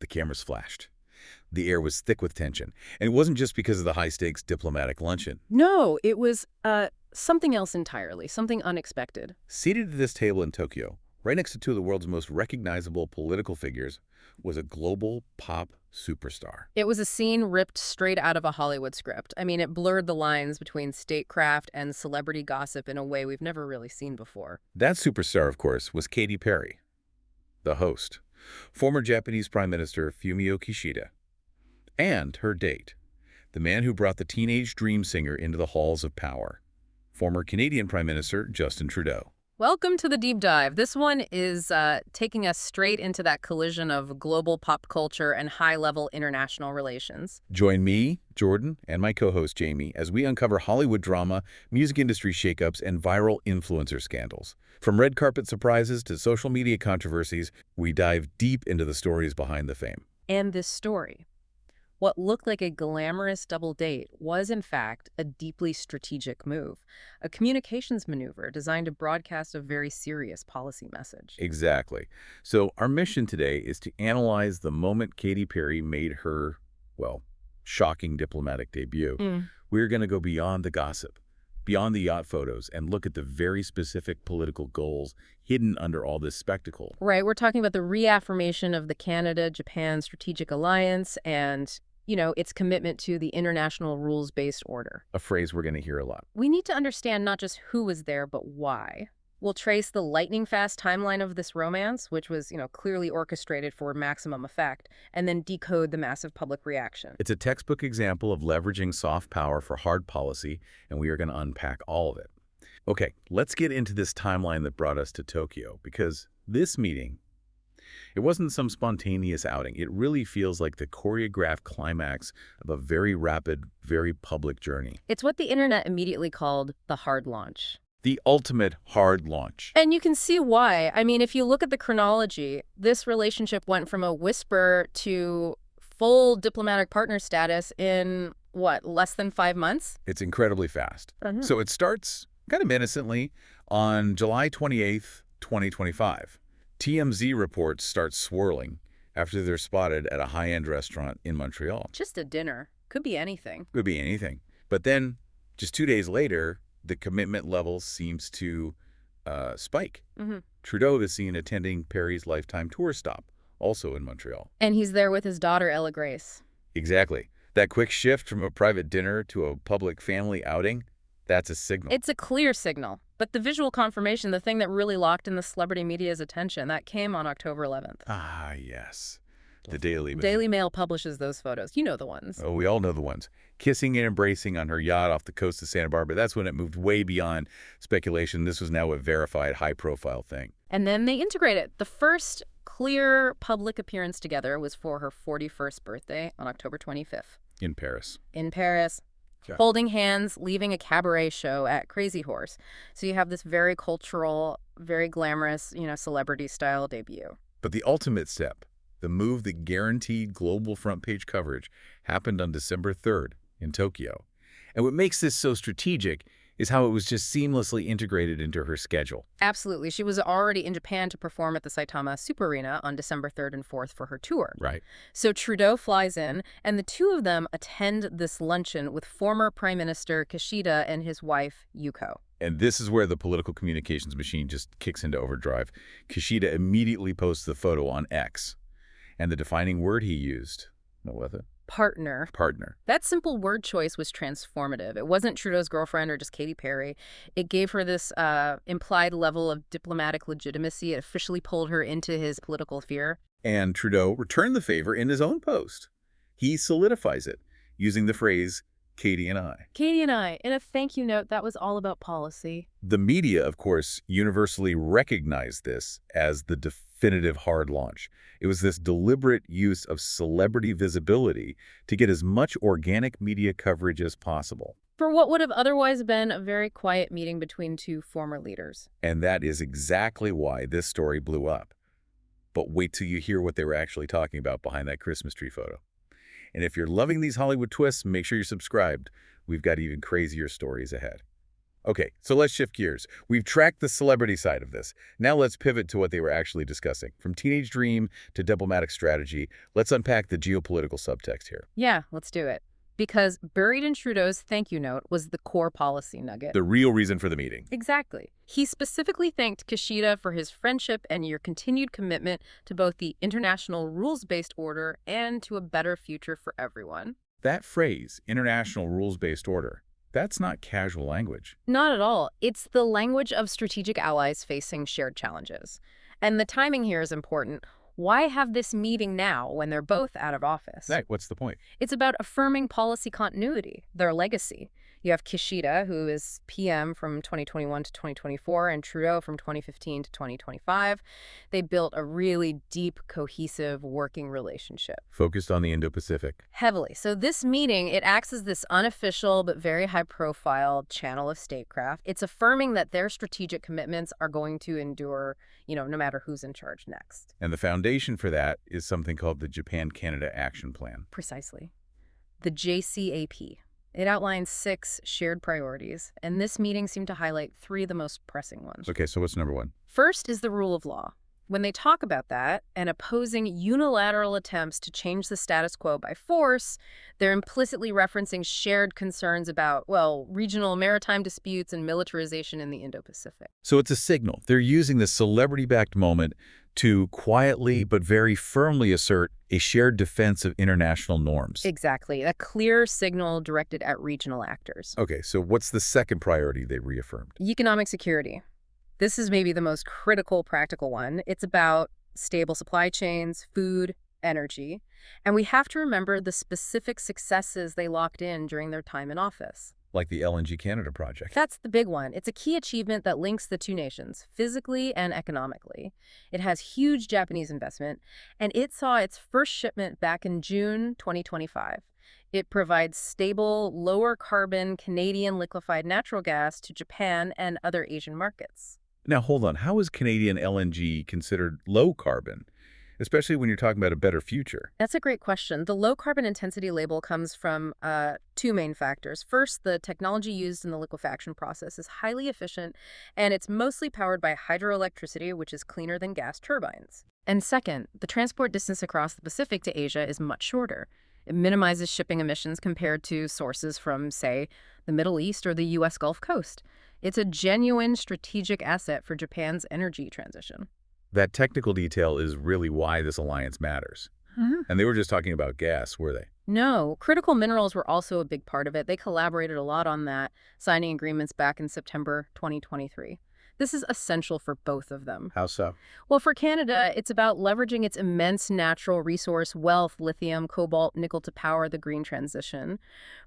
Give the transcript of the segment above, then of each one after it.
cameras flashed. The air was thick with tension. And it wasn't just because of the high-stakes diplomatic luncheon. No, it was something else entirely, something unexpected. Seated at this table in Tokyo, right next to two of the world's most recognizable political figures, was a global pop superstar. It was a scene ripped straight out of a Hollywood script. I mean, it blurred the lines between statecraft and celebrity gossip in a way we've never really seen before. That superstar, of course, was Katy Perry, the host, former Japanese Prime Minister Fumio Kishida, and her date, the man who brought the teenage dream singer into the halls of power, former Canadian Prime Minister Justin Trudeau. Welcome to the deep dive. This one is taking us straight into that collision of global pop culture and high-level international relations. Join me, Jordan, and my co-host Jamie as we uncover Hollywood drama, music industry shakeups, and viral influencer scandals. From red carpet surprises to social media controversies, we dive deep into the stories behind the fame. And this story, what looked like a glamorous double date, was in fact a deeply strategic move, a communications maneuver designed to broadcast a very serious policy message. Exactly. So our mission today is to analyze the moment Katy Perry made her, well, shocking diplomatic debut. We're going to go beyond the gossip, beyond the yacht photos, and look at the very specific political goals hidden under all this spectacle. Right, we're talking about the reaffirmation of the Canada-Japan strategic alliance and its commitment to the international rules-based order. A phrase we're going to hear a lot. We need to understand not just who was there, but why. We'll trace the lightning-fast timeline of this romance, which was, clearly orchestrated for maximum effect, and then decode the massive public reaction. It's a textbook example of leveraging soft power for hard policy, and we are going to unpack all of it. Okay, let's get into this timeline that brought us to Tokyo, because this meeting, it wasn't some spontaneous outing. It really feels like the choreographed climax of a very rapid, very public journey. It's what the internet immediately called the hard launch. The ultimate hard launch. And you can see why. I mean, if you look at the chronology, this relationship went from a whisper to full diplomatic partner status in, what, less than 5 months? It's incredibly fast. So it starts kind of innocently on July 28th, 2025. TMZ reports start swirling after they're spotted at a high-end restaurant in Montreal. Just a dinner. Could be anything. Could be anything. But then, just 2 days later, the commitment level seems to spike. Trudeau is seen attending Perry's Lifetime tour stop, also in Montreal. And he's there with his daughter, Ella Grace. Exactly. That quick shift from a private dinner to a public family outing, that's a signal. It's a clear signal. But the visual confirmation, the thing that really locked in the celebrity media's attention, that came on October 11th. Ah, yes. The Daily Mail. Daily Mail publishes those photos. You know the ones. Oh, we all know the ones. Kissing and embracing on her yacht off the coast of Santa Barbara. That's when it moved way beyond speculation. This was now a verified, high-profile thing. And then they integrate it. The first clear public appearance together was for her 41st birthday on October 25th. In Paris. In Paris. Okay. Holding hands, leaving a cabaret show at Crazy Horse. So you have this very cultural, very glamorous, celebrity-style debut. But the ultimate step, the move that guaranteed global front-page coverage, happened on December 3rd in Tokyo. And what makes this so strategic is how it was just seamlessly integrated into her schedule. Absolutely. She was already in Japan to perform at the Saitama Super Arena on December 3rd and 4th for her tour. Right. So Trudeau flies in, and the two of them attend this luncheon with former Prime Minister Kishida and his wife, Yuko. And this is where the political communications machine just kicks into overdrive. Kishida immediately posts the photo on X. And the defining word he used, what was it? Partner. Partner. That simple word choice was transformative. It wasn't Trudeau's girlfriend or just Katy Perry. It gave her this implied level of diplomatic legitimacy. It officially pulled her into his political sphere. And Trudeau returned the favor in his own post. He solidifies it using the phrase, Katy and I. Katy and I, in a thank you note that was all about policy. The media, of course, universally recognized this as the definitive hard launch. It was this deliberate use of celebrity visibility to get as much organic media coverage as possible. For what would have otherwise been a very quiet meeting between two former leaders. And that is exactly why this story blew up. But wait till you hear what they were actually talking about behind that Christmas tree photo. And if you're loving these Hollywood twists, make sure you're subscribed. We've got even crazier stories ahead. Okay, so let's shift gears. We've tracked the celebrity side of this. Now let's pivot to what they were actually discussing. From teenage dream to diplomatic strategy, let's unpack the geopolitical subtext here. Yeah, let's do it. Because buried in Trudeau's thank you note was the core policy nugget. The real reason for the meeting. Exactly. He specifically thanked Kishida for his friendship and your continued commitment to both the international rules-based order and to a better future for everyone. That phrase, international rules-based order, that's not casual language. Not at all. It's the language of strategic allies facing shared challenges. And the timing here is important. Why have this meeting now when they're both out of office? Right, what's the point? It's about affirming policy continuity, their legacy. You have Kishida, who is PM from 2021 to 2024, and Trudeau from 2015 to 2025. They built a really deep, cohesive working relationship. Focused on the Indo-Pacific. Heavily. So this meeting, it acts as this unofficial but very high-profile channel of statecraft. It's affirming that their strategic commitments are going to endure, no matter who's in charge next. And the foundation for that is something called the Japan-Canada Action Plan. Precisely. The JCAP. It outlines 6 shared priorities, and this meeting seemed to highlight 3 of the most pressing ones. Okay, so what's number 1? First is the rule of law. When they talk about that and opposing unilateral attempts to change the status quo by force, they're implicitly referencing shared concerns about, regional maritime disputes and militarization in the Indo-Pacific. So it's a signal. They're using this celebrity-backed moment to quietly but very firmly assert a shared defense of international norms. Exactly. A clear signal directed at regional actors. Okay, so what's the second priority they reaffirmed? Economic security. This is maybe the most critical practical one. It's about stable supply chains, food, energy. And we have to remember the specific successes they locked in during their time in office. Like the LNG Canada project. That's the big one. It's a key achievement that links the two nations, physically and economically. It has huge Japanese investment, and it saw its first shipment back in June 2025. It provides stable, lower-carbon Canadian liquefied natural gas to Japan and other Asian markets. Now, hold on. How is Canadian LNG considered low carbon, especially when you're talking about a better future? That's a great question. The low carbon intensity label comes from 2 main factors. First, the technology used in the liquefaction process is highly efficient, and it's mostly powered by hydroelectricity, which is cleaner than gas turbines. And second, the transport distance across the Pacific to Asia is much shorter. It minimizes shipping emissions compared to sources from, say, the Middle East or the U.S. Gulf Coast. It's a genuine strategic asset for Japan's energy transition. That technical detail is really why this alliance matters. And they were just talking about gas, were they? No, critical minerals were also a big part of it. They collaborated a lot on that, signing agreements back in September 2023. This is essential for both of them. How so? Well, for Canada, it's about leveraging its immense natural resource wealth, lithium, cobalt, nickel to power the green transition.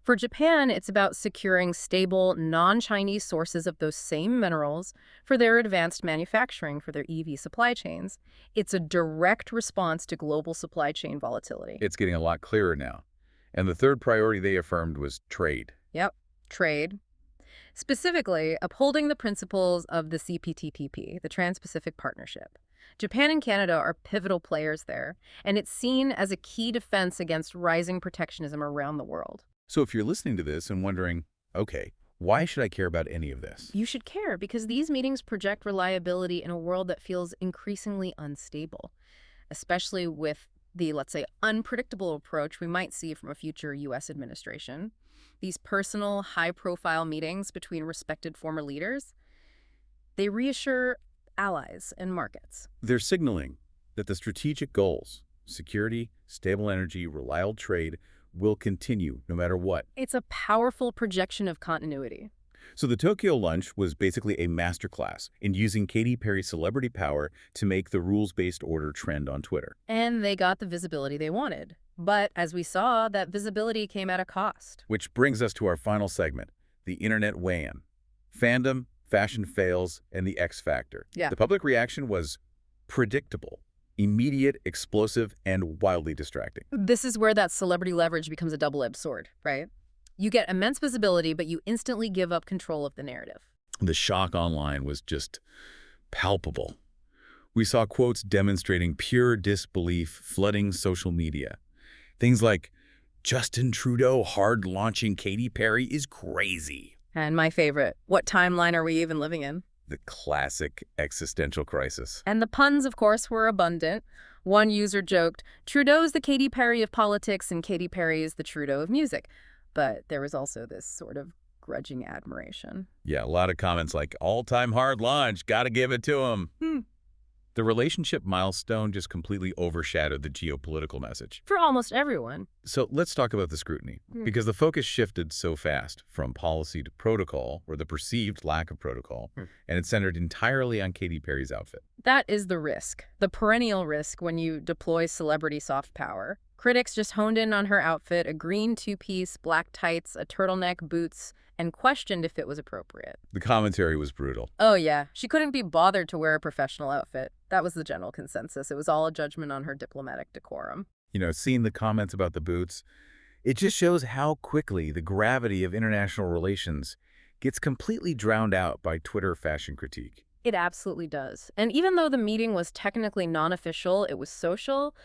For Japan, it's about securing stable, non-Chinese sources of those same minerals for their advanced manufacturing for their EV supply chains. It's a direct response to global supply chain volatility. It's getting a lot clearer now. And the third priority they affirmed was trade. Yep, trade. Specifically, upholding the principles of the CPTPP, the Trans-Pacific Partnership. Japan and Canada are pivotal players there, and it's seen as a key defense against rising protectionism around the world. So if you're listening to this and wondering, okay, why should I care about any of this? You should care because these meetings project reliability in a world that feels increasingly unstable, especially with the, let's say, unpredictable approach we might see from a future U.S. administration. These personal, high-profile meetings between respected former leaders, they reassure allies and markets. They're signaling that the strategic goals, security, stable energy, reliable trade, will continue no matter what. It's a powerful projection of continuity. So the Tokyo lunch was basically a masterclass in using Katy Perry's celebrity power to make the rules-based order trend on Twitter. And they got the visibility they wanted. But as we saw, that visibility came at a cost. Which brings us to our final segment, the internet weigh-in. Fandom, fashion fails, and the X factor. Yeah. The public reaction was predictable, immediate, explosive, and wildly distracting. This is where that celebrity leverage becomes a double-edged sword, right? You get immense visibility, but you instantly give up control of the narrative. The shock online was just palpable. We saw quotes demonstrating pure disbelief flooding social media. Things like, Justin Trudeau hard-launching Katy Perry is crazy. And my favorite, what timeline are we even living in? The classic existential crisis. And the puns, of course, were abundant. One user joked, Trudeau's the Katy Perry of politics and Katy Perry is the Trudeau of music. But there was also this sort of grudging admiration. Yeah, a lot of comments like, all-time hard launch, gotta give it to him. The relationship milestone just completely overshadowed the geopolitical message. For almost everyone. So let's talk about the scrutiny, because the focus shifted so fast from policy to protocol, or the perceived lack of protocol, and it centered entirely on Katy Perry's outfit. That is the risk, the perennial risk when you deploy celebrity soft power. Critics just honed in on her outfit, a green two-piece, black tights, a turtleneck, boots, and questioned if it was appropriate. The commentary was brutal. Oh yeah, she couldn't be bothered to wear a professional outfit. That was the general consensus. It was all a judgment on her diplomatic decorum. You know, seeing the comments about the boots, it just shows how quickly the gravity of international relations gets completely drowned out by Twitter fashion critique. It absolutely does. And even though the meeting was technically non-official, it was social,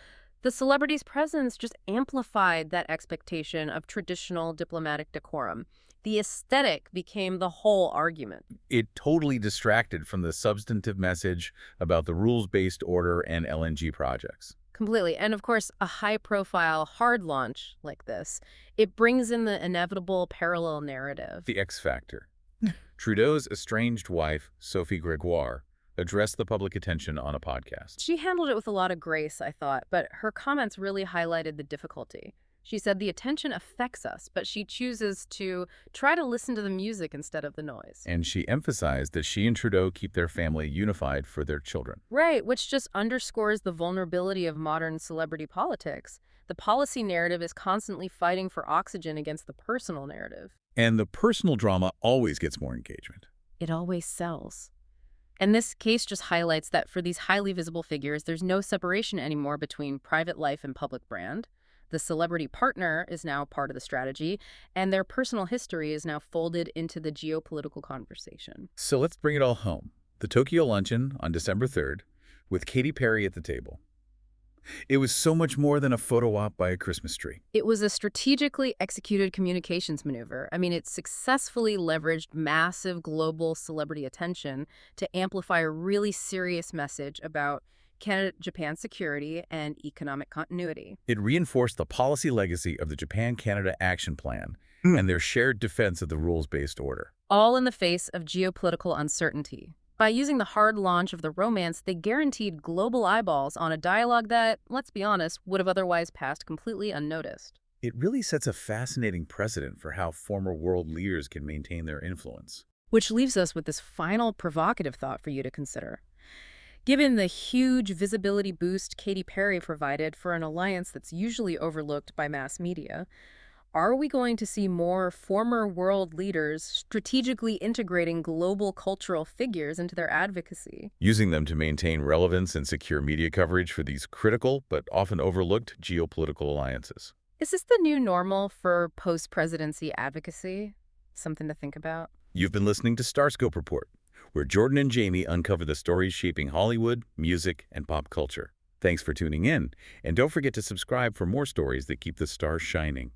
the celebrity's presence just amplified that expectation of traditional diplomatic decorum. The aesthetic became the whole argument. It totally distracted from the substantive message about the rules-based order and LNG projects. Completely. And of course, a high-profile hard launch like this, it brings in the inevitable parallel narrative. The X factor. Trudeau's estranged wife, Sophie Gregoire, addressed the public attention on a podcast. She handled it with a lot of grace, I thought, but her comments really highlighted the difficulty. She said the attention affects us, but she chooses to try to listen to the music instead of the noise. And she emphasized that she and Trudeau keep their family unified for their children. Right, which just underscores the vulnerability of modern celebrity politics. The policy narrative is constantly fighting for oxygen against the personal narrative. And the personal drama always gets more engagement. It always sells. And this case just highlights that for these highly visible figures, there's no separation anymore between private life and public brand. The celebrity partner is now part of the strategy, and their personal history is now folded into the geopolitical conversation. So let's bring it all home. The Tokyo luncheon on December 3rd, with Katy Perry at the table. It was so much more than a photo op by a Christmas tree. It was a strategically executed communications maneuver. I mean, it successfully leveraged massive global celebrity attention to amplify a really serious message about Canada-Japan security and economic continuity. It reinforced the policy legacy of the Japan-Canada Action Plan and their shared defense of the rules-based order. All in the face of geopolitical uncertainty. By using the hard launch of the romance, they guaranteed global eyeballs on a dialogue that, let's be honest, would have otherwise passed completely unnoticed. It really sets a fascinating precedent for how former world leaders can maintain their influence. Which leaves us with this final provocative thought for you to consider. Given the huge visibility boost Katy Perry provided for an alliance that's usually overlooked by mass media, are we going to see more former world leaders strategically integrating global cultural figures into their advocacy? Using them to maintain relevance and secure media coverage for these critical but often overlooked geopolitical alliances. Is this the new normal for post-presidency advocacy? Something to think about? You've been listening to StarScope Report, where Jordan and Jamie uncover the stories shaping Hollywood, music, and pop culture. Thanks for tuning in, and don't forget to subscribe for more stories that keep the stars shining.